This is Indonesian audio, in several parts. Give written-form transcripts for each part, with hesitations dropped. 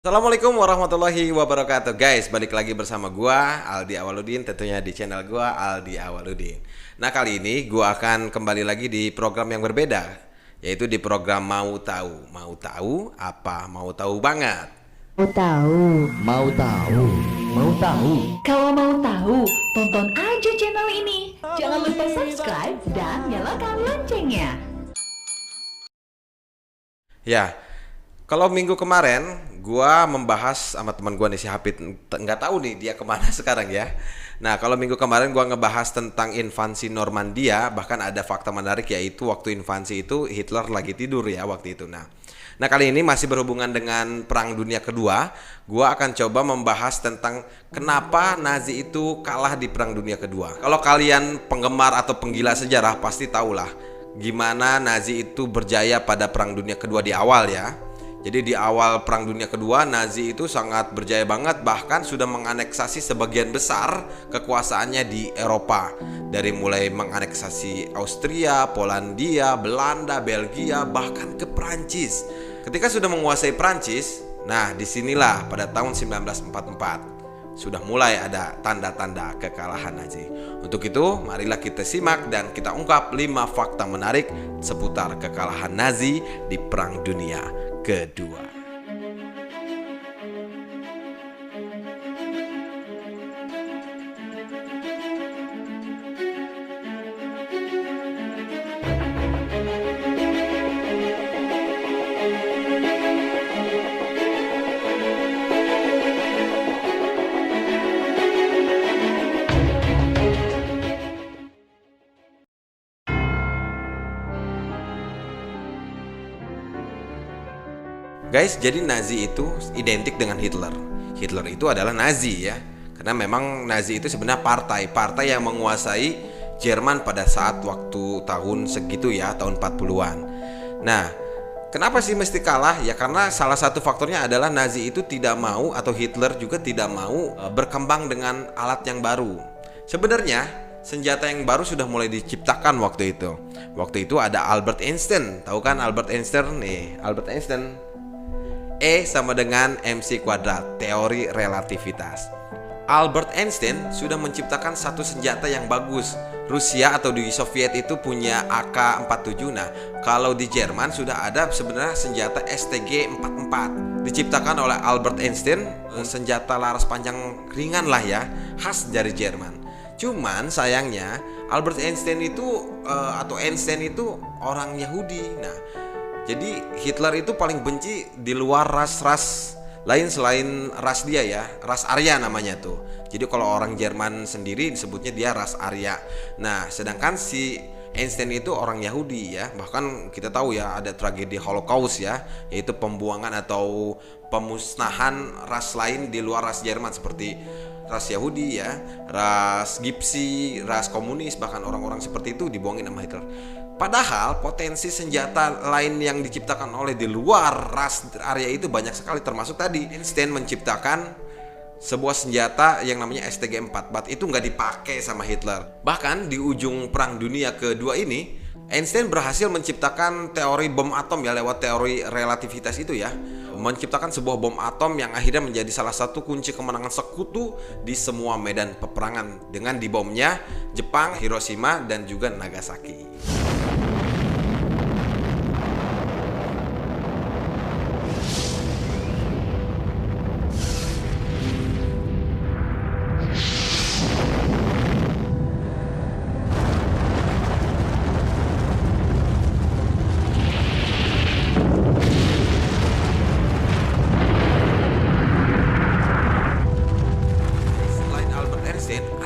Assalamualaikum warahmatullahi wabarakatuh. Guys, balik lagi bersama gua Aldi Awaludin, tentunya di channel gua Aldi Awaludin. Nah, kali ini gua akan kembali lagi di program yang berbeda, yaitu di program Mau Tahu. Mau tahu apa? Mau tahu banget. Mau tahu? Mau tahu? Mau tahu? Kalau mau tahu, tonton aja channel ini. Jangan lupa subscribe dan nyalakan loncengnya. Ya, kalau minggu kemarin gua membahas sama teman gua nih si Hafid, nggak tahu nih dia kemana sekarang ya. Nah, kalau minggu kemarin gua ngebahas tentang invasi Normandia, bahkan ada fakta menarik yaitu waktu invasi itu Hitler lagi tidur ya waktu itu. Nah, kali ini masih berhubungan dengan Perang Dunia Kedua. Gua akan coba membahas tentang kenapa Nazi itu kalah di Perang Dunia Kedua. Kalau kalian penggemar atau penggila sejarah pasti tahulah gimana Nazi itu berjaya pada Perang Dunia Kedua di awal ya. Jadi di awal Perang Dunia Kedua, Nazi itu sangat berjaya banget, bahkan sudah menganeksasi sebagian besar kekuasaannya di Eropa. Dari mulai menganeksasi Austria, Polandia, Belanda, Belgia, bahkan ke Prancis. Ketika sudah menguasai Prancis, nah disinilah pada tahun 1944 sudah mulai ada tanda-tanda kekalahan Nazi. Untuk itu, marilah kita simak dan kita ungkap 5 fakta menarik seputar kekalahan Nazi di Perang Dunia Kedua. Guys, jadi Nazi itu identik dengan Hitler. Hitler itu adalah Nazi ya. Karena memang Nazi itu sebenarnya partai yang menguasai Jerman pada saat waktu tahun segitu ya, tahun 40-an. Nah, kenapa sih mesti kalah? Ya karena salah satu faktornya adalah Nazi itu tidak mau, atau Hitler juga tidak mau berkembang dengan alat yang baru. Sebenarnya senjata yang baru sudah mulai diciptakan waktu itu. Waktu itu ada Albert Einstein. Tahu kan Albert Einstein? Nih, Albert Einstein. E sama dengan MC kuadrat, teori relativitas. Albert Einstein sudah menciptakan satu senjata yang bagus. Rusia atau di Soviet itu punya AK-47. Nah, kalau di Jerman sudah ada sebenarnya senjata STG-44. Diciptakan oleh Albert Einstein, senjata laras panjang ringan lah ya, khas dari Jerman. Cuman sayangnya Albert Einstein itu Einstein itu orang Yahudi. Nah, jadi Hitler itu paling benci di luar ras-ras lain selain ras dia ya, ras Arya namanya tuh. Jadi kalau orang Jerman sendiri disebutnya dia ras Arya. Nah, sedangkan si Einstein itu orang Yahudi ya. Bahkan kita tahu ya ada tragedi Holocaust ya, yaitu pembuangan atau pemusnahan ras lain di luar ras Jerman seperti ras Yahudi ya, ras Gipsi, ras komunis, bahkan orang-orang seperti itu dibuangin sama Hitler. Padahal potensi senjata lain yang diciptakan oleh di luar ras Arya itu banyak sekali, termasuk tadi Einstein menciptakan sebuah senjata yang namanya STG-44 itu nggak dipakai sama Hitler. Bahkan di ujung Perang Dunia Kedua ini Einstein berhasil menciptakan teori bom atom ya lewat teori relativitas itu ya, menciptakan sebuah bom atom yang akhirnya menjadi salah satu kunci kemenangan sekutu di semua medan peperangan dengan dibomnya Jepang, Hiroshima dan juga Nagasaki.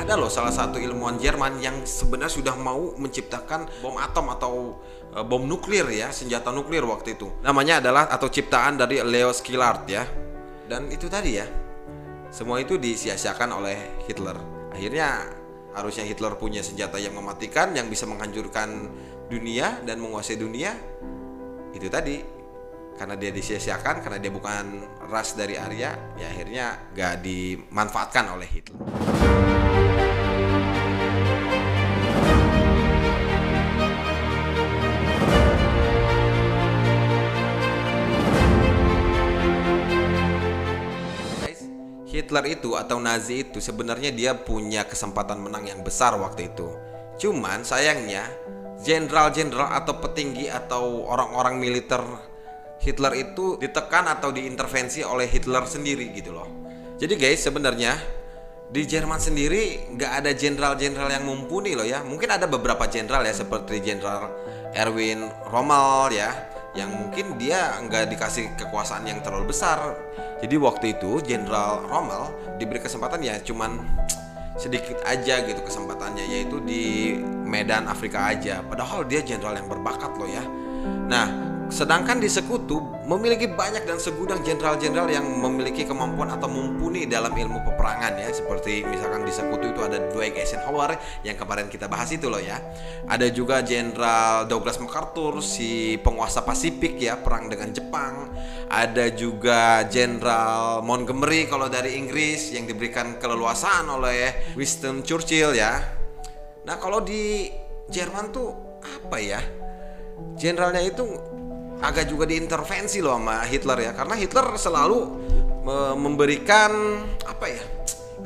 Ada loh salah satu ilmuwan Jerman yang sebenarnya sudah mau menciptakan bom atom atau bom nuklir ya, senjata nuklir waktu itu. Namanya adalah atau ciptaan dari Leo Szilard ya. Dan itu tadi ya, semua itu disia-siakan oleh Hitler. Akhirnya harusnya Hitler punya senjata yang mematikan, yang bisa menghancurkan dunia dan menguasai dunia. Itu tadi, karena dia disia-siakan, karena dia bukan ras dari Arya, ya akhirnya gak dimanfaatkan oleh Hitler. Hitler itu atau Nazi itu sebenarnya dia punya kesempatan menang yang besar waktu itu. Cuman sayangnya jenderal-jenderal atau petinggi atau orang-orang militer Hitler itu ditekan atau diintervensi oleh Hitler sendiri gitu loh. Jadi guys, sebenarnya di Jerman sendiri nggak ada jenderal-jenderal yang mumpuni loh ya. Mungkin ada beberapa jenderal ya, seperti Jenderal Erwin Rommel ya, yang mungkin dia nggak dikasih kekuasaan yang terlalu besar. Jadi waktu itu Jenderal Rommel diberi kesempatan ya cuman sedikit aja gitu kesempatannya, yaitu di Medan Afrika aja. Padahal dia jenderal yang berbakat loh ya. Nah, sedangkan di Sekutu memiliki banyak dan segudang jenderal-jenderal yang memiliki kemampuan atau mumpuni dalam ilmu peperangan ya. Seperti misalkan di Sekutu itu ada Dwight Eisenhower yang kemarin kita bahas itu loh ya. Ada juga Jenderal Douglas MacArthur, si penguasa Pasifik ya, perang dengan Jepang. Ada juga Jenderal Montgomery kalau dari Inggris yang diberikan keleluasaan oleh Winston Churchill ya. Nah, kalau di Jerman tuh apa ya? Jenderalnya itu agak juga diintervensi loh sama Hitler ya, karena Hitler selalu memberikan apa ya,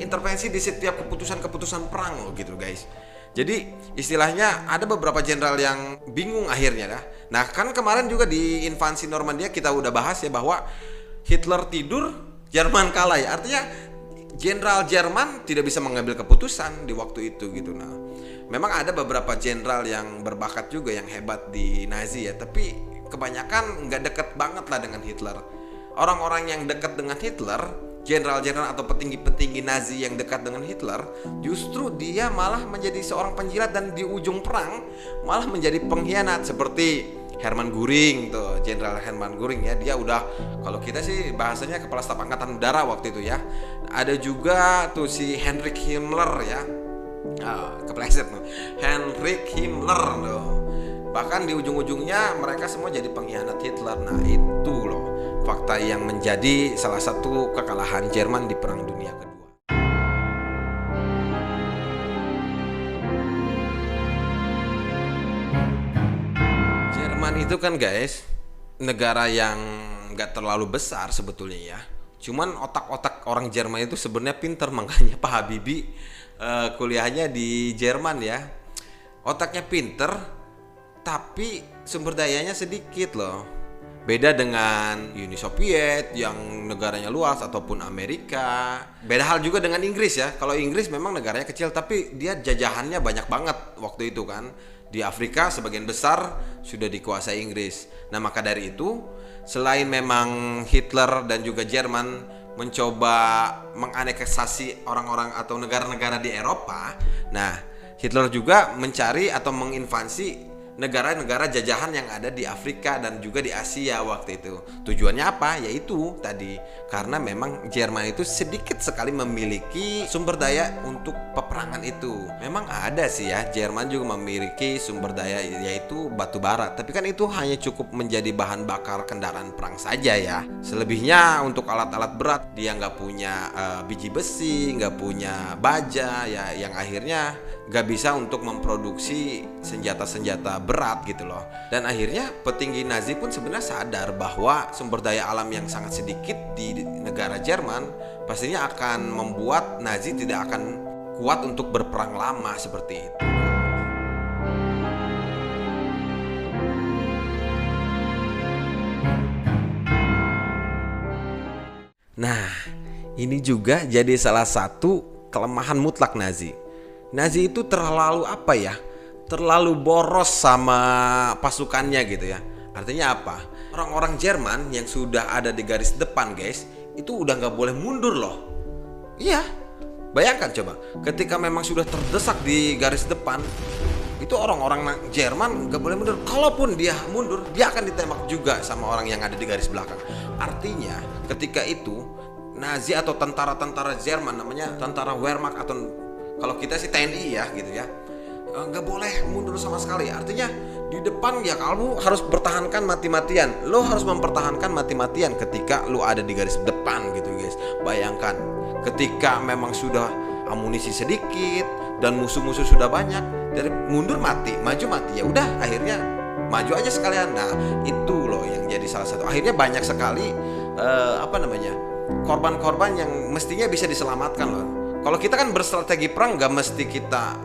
intervensi di setiap keputusan-keputusan perang loh gitu guys. Jadi istilahnya ada beberapa jenderal yang bingung akhirnya dah. Nah kan kemarin juga di invasi Normandia kita udah bahas ya bahwa Hitler tidur, Jerman kalah ya. Artinya jenderal Jerman tidak bisa mengambil keputusan di waktu itu gitu. Nah memang ada beberapa jenderal yang berbakat juga yang hebat di Nazi ya, tapi kebanyakan nggak deket banget lah dengan Hitler. Orang-orang yang dekat dengan Hitler, jenderal-jenderal atau petinggi-petinggi Nazi yang dekat dengan Hitler, justru dia malah menjadi seorang penjilat dan di ujung perang malah menjadi pengkhianat. Seperti Hermann Göring tuh, Jenderal Hermann Göring ya, dia udah, kalau kita sih bahasanya kepala staf angkatan udara waktu itu ya. Ada juga tuh si Heinrich Himmler ya, kepleset tuh, Heinrich Himmler tuh. Bahkan di ujung-ujungnya mereka semua jadi pengkhianat Hitler. Nah itu loh fakta yang menjadi salah satu kekalahan Jerman di Perang Dunia Kedua. Jerman itu kan guys negara yang gak terlalu besar sebetulnya ya. Cuman otak-otak orang Jerman itu sebenarnya pinter, makanya Pak Habibie kuliahnya di Jerman ya. Otaknya pinter tapi sumber dayanya sedikit loh. Beda dengan Uni Soviet yang negaranya luas ataupun Amerika. Beda hal juga dengan Inggris ya. Kalau Inggris memang negaranya kecil tapi dia jajahannya banyak banget waktu itu kan. Di Afrika sebagian besar sudah dikuasai Inggris. Nah maka dari itu selain memang Hitler dan juga Jerman mencoba menganeksasi orang-orang atau negara-negara di Eropa, nah Hitler juga mencari atau menginvasi negara-negara jajahan yang ada di Afrika dan juga di Asia waktu itu. Tujuannya apa? Yaitu tadi karena memang Jerman itu sedikit sekali memiliki sumber daya untuk peperangan itu. Memang ada sih ya, Jerman juga memiliki sumber daya yaitu batu bara. Tapi kan itu hanya cukup menjadi bahan bakar kendaraan perang saja ya. Selebihnya untuk alat-alat berat dia nggak punya biji besi, nggak punya baja ya, yang akhirnya nggak bisa untuk memproduksi senjata-senjata berat gitu loh. Dan akhirnya petinggi Nazi pun sebenarnya sadar bahwa sumber daya alam yang sangat sedikit di negara Jerman pastinya akan membuat Nazi tidak akan kuat untuk berperang lama seperti itu. Nah, ini juga jadi salah satu kelemahan mutlak Nazi. Nazi itu terlalu apa ya? Terlalu boros sama pasukannya gitu ya. Artinya apa? Orang-orang Jerman yang sudah ada di garis depan guys, itu udah gak boleh mundur loh. Iya, bayangkan coba, ketika memang sudah terdesak di garis depan, itu orang-orang Jerman gak boleh mundur. Kalaupun dia mundur, dia akan ditembak juga sama orang yang ada di garis belakang. Artinya ketika itu Nazi atau tentara-tentara Jerman, namanya tentara Wehrmacht atau kalau kita sih TNI ya gitu ya, nggak boleh mundur sama sekali. Artinya di depan ya kamu harus bertahankan mati-matian. Lo harus mempertahankan mati-matian ketika lo ada di garis depan gitu guys. Bayangkan ketika memang sudah amunisi sedikit dan musuh-musuh sudah banyak, dari mundur mati, maju mati, ya udah akhirnya maju aja sekalian. Nah itu loh yang jadi salah satu. Akhirnya banyak sekali korban-korban yang mestinya bisa diselamatkan loh. Kalau kita kan berstrategi perang gak mesti kita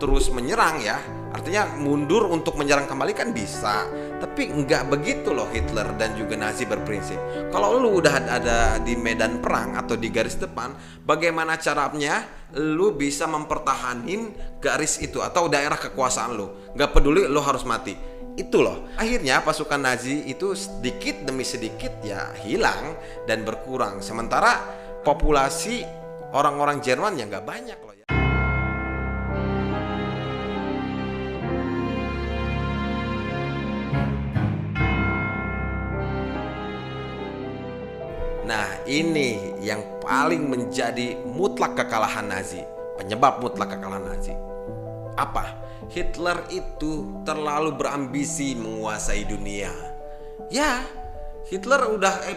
terus menyerang ya. Artinya mundur untuk menyerang kembali kan bisa. Tapi nggak begitu loh Hitler dan juga Nazi berprinsip. Kalau lu udah ada di medan perang atau di garis depan, bagaimana caranya lu bisa mempertahanin garis itu atau daerah kekuasaan lu. Nggak peduli lu harus mati. Itu loh. Akhirnya pasukan Nazi itu sedikit demi sedikit ya hilang dan berkurang. Sementara populasi orang-orang Jerman yang nggak banyak loh ya. Nah, ini yang paling menjadi mutlak kekalahan Nazi. Penyebab mutlak kekalahan Nazi. Apa? Hitler itu terlalu berambisi menguasai dunia. Ya, Hitler udah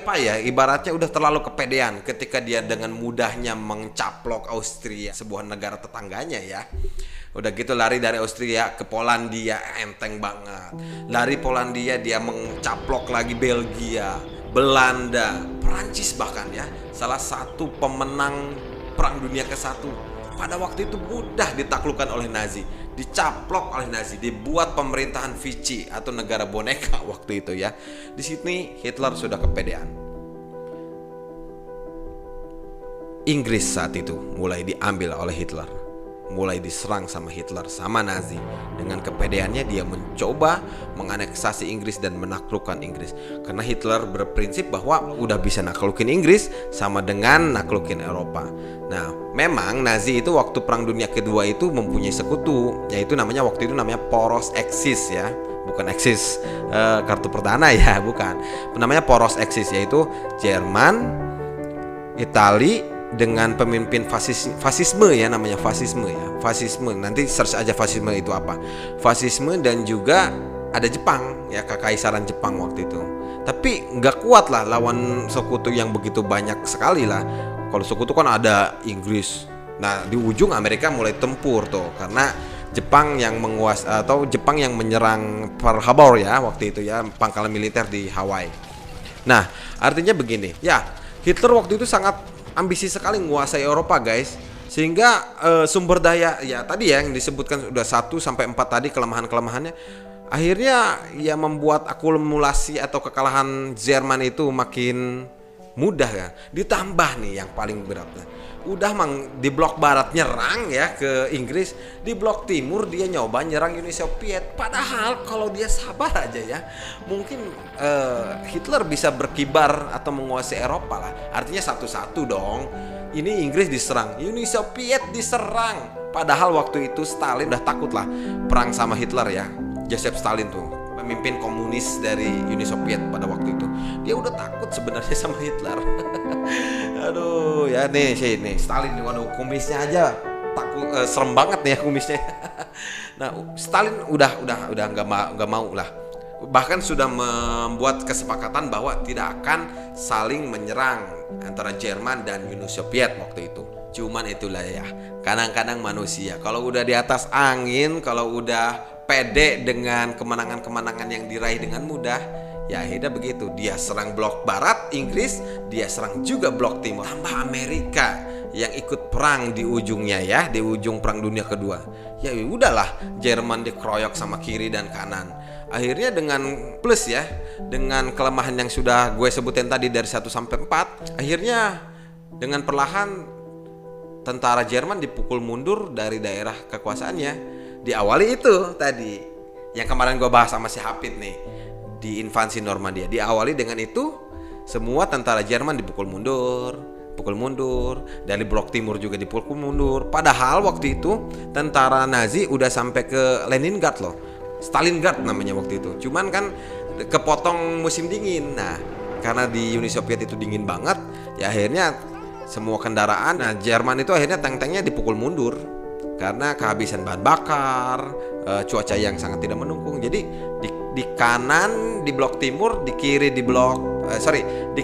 ibaratnya udah terlalu kepedean ketika dia dengan mudahnya mencaplok Austria, sebuah negara tetangganya ya. Udah gitu lari dari Austria ke Polandia, enteng banget. Lari Polandia dia mencaplok lagi Belgia, Belanda, Perancis bahkan ya. Salah satu pemenang Perang Dunia ke-1. Pada waktu itu mudah ditaklukkan oleh Nazi, dicaplok oleh Nazi, dibuat pemerintahan Vichy atau negara boneka waktu itu ya. Di sini Hitler sudah kepedean. Inggris saat itu mulai diambil oleh Hitler, mulai diserang sama Hitler, sama Nazi. Dengan kepedeannya dia mencoba menganeksasi Inggris dan menaklukkan Inggris. Karena Hitler berprinsip bahwa udah bisa naklukin Inggris sama dengan naklukin Eropa. Nah, memang Nazi itu waktu Perang Dunia Kedua itu mempunyai sekutu, yaitu waktu itu namanya poros Axis ya. Bukan Axis kartu perdana ya, bukan. Namanya poros Axis, yaitu Jerman, Itali dengan pemimpin fasisme ya, namanya fasisme ya. Fasisme, nanti search aja fasisme itu apa. Fasisme dan juga ada Jepang ya, kekaisaran Jepang waktu itu. Tapi nggak kuat lah lawan sekutu yang begitu banyak sekali lah. Kalau sekutu kan ada Inggris. Nah, di ujung Amerika mulai tempur tuh karena Jepang yang menguasai atau Jepang yang menyerang Pearl Harbor ya waktu itu ya, pangkalan militer di Hawaii. Nah, artinya begini, ya Hitler waktu itu sangat ambisi sekali menguasai Eropa guys, sehingga sumber daya ya tadi ya yang disebutkan udah 1-4 tadi kelemahan-kelemahannya, akhirnya ya membuat akumulasi atau kekalahan Jerman itu makin mudah ya. Ditambah nih yang paling beratnya, udah di blok barat nyerang ya ke Inggris, di blok timur dia nyoba nyerang Uni Soviet. Padahal kalau dia sabar aja ya, mungkin Hitler bisa berkibar atau menguasai Eropa lah. Artinya satu-satu dong. Ini Inggris diserang, Uni Soviet diserang. Padahal waktu itu Stalin udah takut lah perang sama Hitler ya. Joseph Stalin tuh pemimpin komunis dari Uni Soviet pada waktu itu. Dia udah takut sebenarnya sama Hitler. Aduh ya nih Stalin nih, waduh kumisnya aja takut, serem banget nih ya kumisnya. Nah Stalin udah nggak mau lah, bahkan sudah membuat kesepakatan bahwa tidak akan saling menyerang antara Jerman dan Uni Soviet waktu itu. Cuman itulah ya, kadang-kadang manusia kalau udah di atas angin, kalau udah pede dengan kemenangan-kemenangan yang diraih dengan mudah, ya akhirnya begitu. Dia serang blok barat Inggris, dia serang juga blok timur, tambah Amerika yang ikut perang di ujungnya ya, di ujung Perang Dunia Kedua. Ya udahlah, Jerman dikeroyok sama kiri dan kanan. Akhirnya dengan plus ya, dengan kelemahan yang sudah gue sebutin tadi dari 1-4, akhirnya dengan perlahan tentara Jerman dipukul mundur dari daerah kekuasaannya. Diawali itu tadi yang kemarin gue bahas sama si Hafid nih, di invasi Normandia. Diawali dengan itu, semua tentara Jerman dipukul mundur, dari blok timur juga dipukul mundur. Padahal waktu itu tentara Nazi udah sampai ke Leningrad loh, Stalingrad namanya waktu itu. Cuman kan kepotong musim dingin. Nah, karena di Uni Soviet itu dingin banget, ya akhirnya semua kendaraan, nah Jerman itu akhirnya tank-tanknya dipukul mundur karena kehabisan bahan bakar, cuaca yang sangat tidak mendukung. Jadi di kanan di blok timur, di kiri di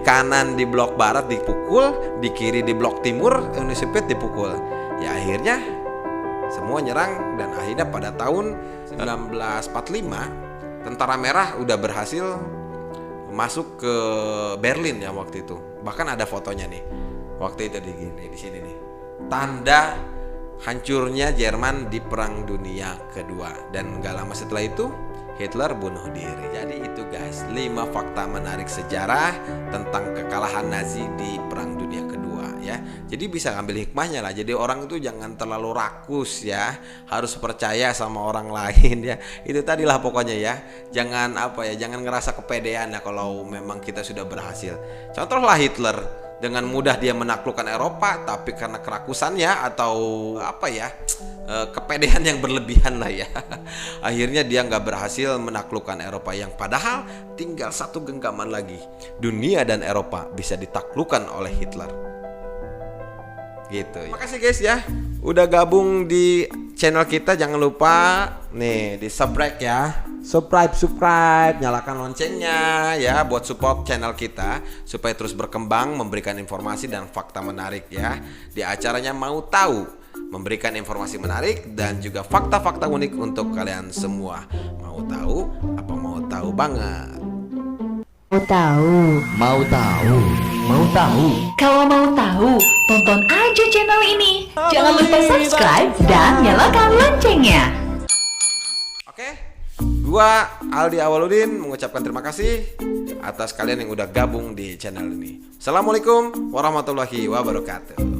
kanan di blok barat dipukul, di kiri di blok timur Uni Soviet dipukul. Ya akhirnya semua nyerang dan akhirnya pada tahun 1945 Tentara Merah udah berhasil masuk ke Berlin ya waktu itu. Bahkan ada fotonya nih. Waktu itu di sini nih. Tanda hancurnya Jerman di Perang Dunia Kedua. Dan gak lama setelah itu Hitler bunuh diri. Jadi itu guys, 5 fakta menarik sejarah tentang kekalahan Nazi di Perang Dunia Kedua ya. Jadi bisa ambil hikmahnya lah. Jadi orang itu jangan terlalu rakus ya, harus percaya sama orang lain ya. Itu tadilah pokoknya ya. Jangan jangan ngerasa kepedean ya kalau memang kita sudah berhasil. Contohlah Hitler, dengan mudah dia menaklukkan Eropa, tapi karena kerakusannya atau kepedean yang berlebihan lah ya, akhirnya dia nggak berhasil menaklukkan Eropa, yang padahal tinggal satu genggaman lagi dunia dan Eropa bisa ditaklukkan oleh Hitler gitu. Makasih guys ya udah gabung di channel kita. Jangan lupa nih di subscribe ya, subscribe, nyalakan loncengnya ya buat support channel kita supaya terus berkembang, memberikan informasi dan fakta menarik ya. Di acaranya Mau Tahu, memberikan informasi menarik dan juga fakta-fakta unik untuk kalian semua. Mau tahu? Apa mau tahu banget? Mau tahu? Mau tahu? Mau tahu? Kalau mau tahu, tonton aja channel ini. Jangan lupa subscribe dan nyalakan loncengnya. Oke, gua Aldi Awaludin mengucapkan terima kasih atas kalian yang udah gabung di channel ini. Assalamualaikum warahmatullahi wabarakatuh.